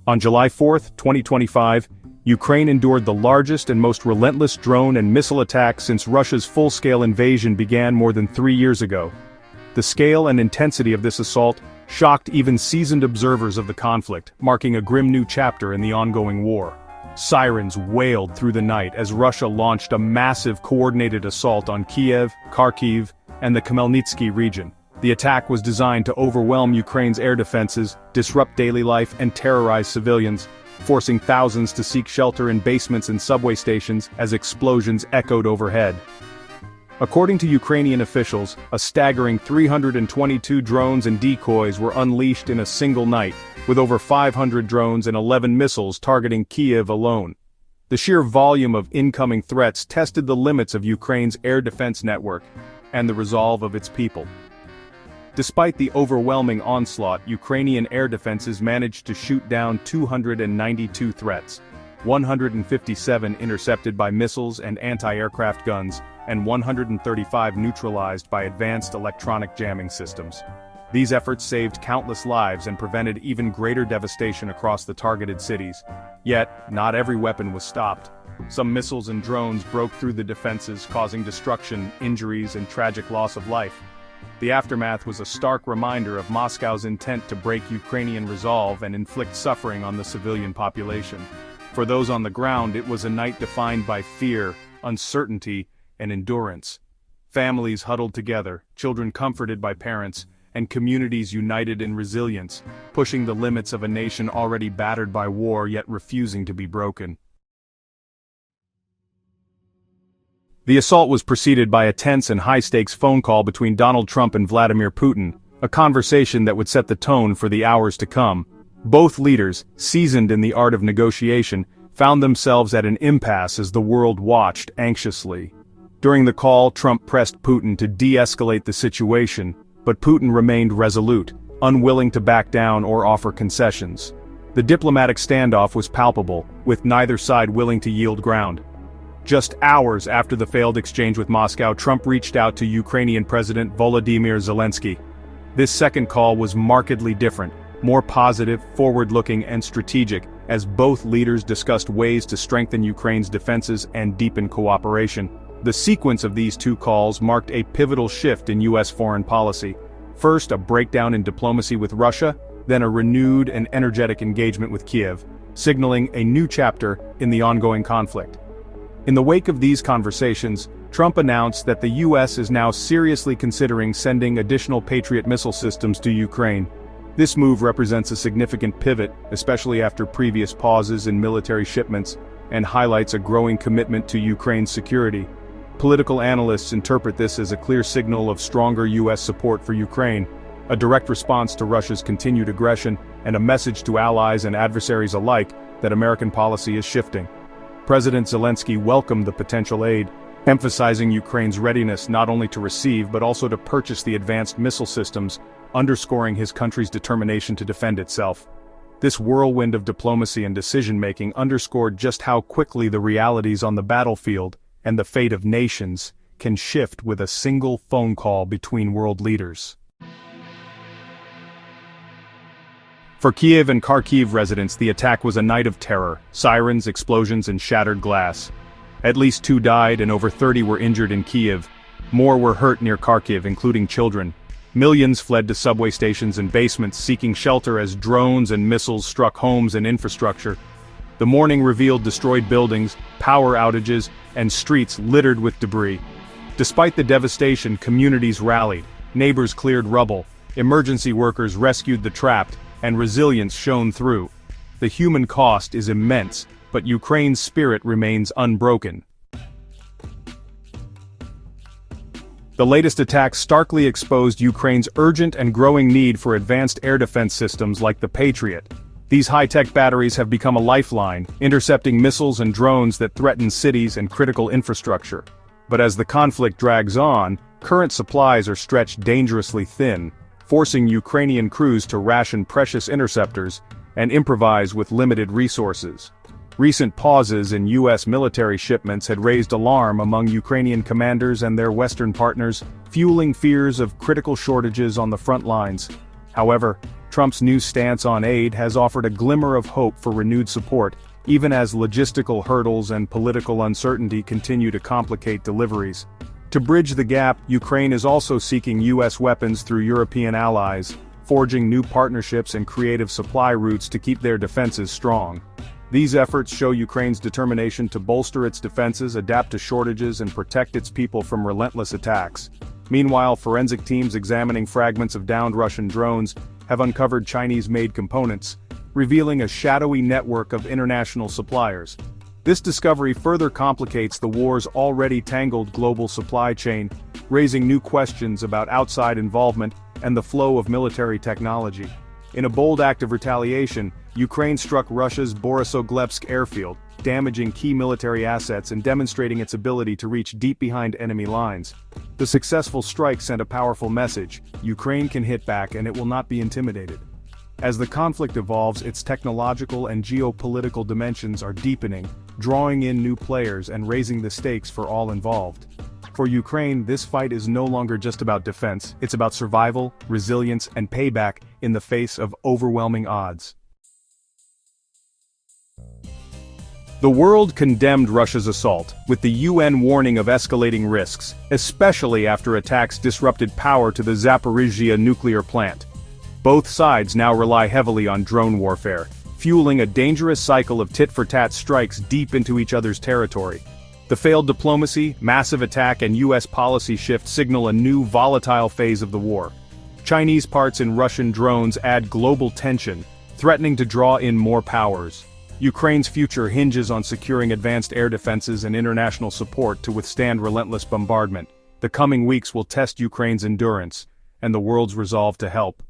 On July 4, 2025, Ukraine endured the largest and most relentless drone and missile attack since Russia's full-scale invasion began more than 3 years ago. The scale and intensity of this assault shocked even seasoned observers of the conflict, marking a grim new chapter in the ongoing war. Sirens wailed through the night as Russia launched a massive coordinated assault on Kyiv, Kharkiv, and the Khmelnytsky region. The attack was designed to overwhelm Ukraine's air defenses, disrupt daily life, and terrorize civilians, forcing thousands to seek shelter in basements and subway stations as explosions echoed overhead. According to Ukrainian officials, a staggering 322 drones and decoys were unleashed in a single night, with over 500 drones and 11 missiles targeting Kyiv alone. The sheer volume of incoming threats tested the limits of Ukraine's air defense network and the resolve of its people. Despite the overwhelming onslaught, Ukrainian air defenses managed to shoot down 292 threats, 157 intercepted by missiles and anti-aircraft guns, and 135 neutralized by advanced electronic jamming systems. These efforts saved countless lives and prevented even greater devastation across the targeted cities. Yet, not every weapon was stopped. Some missiles and drones broke through the defenses, causing destruction, injuries, and tragic loss of life. The aftermath was a stark reminder of Moscow's intent to break Ukrainian resolve and inflict suffering on the civilian population. For those on the ground, it was a night defined by fear, uncertainty, and endurance. Families huddled together, children comforted by parents, and communities united in resilience, pushing the limits of a nation already battered by war yet refusing to be broken. The assault was preceded by a tense and high-stakes phone call between Donald Trump and Vladimir Putin, a conversation that would set the tone for the hours to come. Both leaders, seasoned in the art of negotiation, found themselves at an impasse as the world watched anxiously. During the call, Trump pressed Putin to de-escalate the situation, but Putin remained resolute, unwilling to back down or offer concessions. The diplomatic standoff was palpable, with neither side willing to yield ground. Just hours after the failed exchange with Moscow, Trump reached out to Ukrainian President Volodymyr Zelensky. This second call was markedly different, more positive, forward-looking, and strategic, as both leaders discussed ways to strengthen Ukraine's defenses and deepen cooperation. The sequence of these two calls marked a pivotal shift in U.S. foreign policy. First, a breakdown in diplomacy with Russia, then a renewed and energetic engagement with Kyiv, signaling a new chapter in the ongoing conflict. In the wake of these conversations, Trump announced that the U.S. is now seriously considering sending additional Patriot missile systems to Ukraine. This move represents a significant pivot, especially after previous pauses in military shipments, and highlights a growing commitment to Ukraine's security. Political analysts interpret this as a clear signal of stronger U.S. support for Ukraine, a direct response to Russia's continued aggression, and a message to allies and adversaries alike that American policy is shifting. President Zelensky welcomed the potential aid, emphasizing Ukraine's readiness not only to receive but also to purchase the advanced missile systems, underscoring his country's determination to defend itself. This whirlwind of diplomacy and decision-making underscored just how quickly the realities on the battlefield and the fate of nations can shift with a single phone call between world leaders. For Kyiv and Kharkiv residents, the attack was a night of terror, sirens, explosions, and shattered glass. At least 2 died and over 30 were injured in Kyiv. More were hurt near Kharkiv, including children. Millions fled to subway stations and basements seeking shelter as drones and missiles struck homes and infrastructure. The morning revealed destroyed buildings, power outages, and streets littered with debris. Despite the devastation, communities rallied, neighbors cleared rubble, emergency workers rescued the trapped, and resilience shone through. The human cost is immense, but Ukraine's spirit remains unbroken. The latest attacks starkly exposed Ukraine's urgent and growing need for advanced air defense systems like the Patriot. These high-tech batteries have become a lifeline, intercepting missiles and drones that threaten cities and critical infrastructure. But as the conflict drags on, current supplies are stretched dangerously thin, forcing Ukrainian crews to ration precious interceptors and improvise with limited resources. Recent pauses in U.S. military shipments had raised alarm among Ukrainian commanders and their Western partners, fueling fears of critical shortages on the front lines. However, Trump's new stance on aid has offered a glimmer of hope for renewed support, even as logistical hurdles and political uncertainty continue to complicate deliveries. To bridge the gap, Ukraine is also seeking U.S. weapons through European allies, forging new partnerships and creative supply routes to keep their defenses strong. These efforts show Ukraine's determination to bolster its defenses, adapt to shortages, and protect its people from relentless attacks. Meanwhile, forensic teams examining fragments of downed Russian drones have uncovered Chinese-made components, revealing a shadowy network of international suppliers. This discovery further complicates the war's already tangled global supply chain, raising new questions about outside involvement and the flow of military technology. In a bold act of retaliation, Ukraine struck Russia's Borisoglepsk airfield, damaging key military assets and demonstrating its ability to reach deep behind enemy lines. The successful strike sent a powerful message: Ukraine can hit back and it will not be intimidated. As the conflict evolves, its technological and geopolitical dimensions are deepening, drawing in new players and raising the stakes for all involved. For Ukraine, this fight is no longer just about defense, it's about survival, resilience, and payback in the face of overwhelming odds. The world condemned Russia's assault, with the UN warning of escalating risks, especially after attacks disrupted power to the Zaporizhzhia nuclear plant. Both sides now rely heavily on drone warfare, fueling a dangerous cycle of tit-for-tat strikes deep into each other's territory. The failed diplomacy, massive attack, and U.S. policy shift signal a new volatile phase of the war. Chinese parts in Russian drones add global tension, threatening to draw in more powers. Ukraine's future hinges on securing advanced air defenses and international support to withstand relentless bombardment. The coming weeks will test Ukraine's endurance, and the world's resolve to help.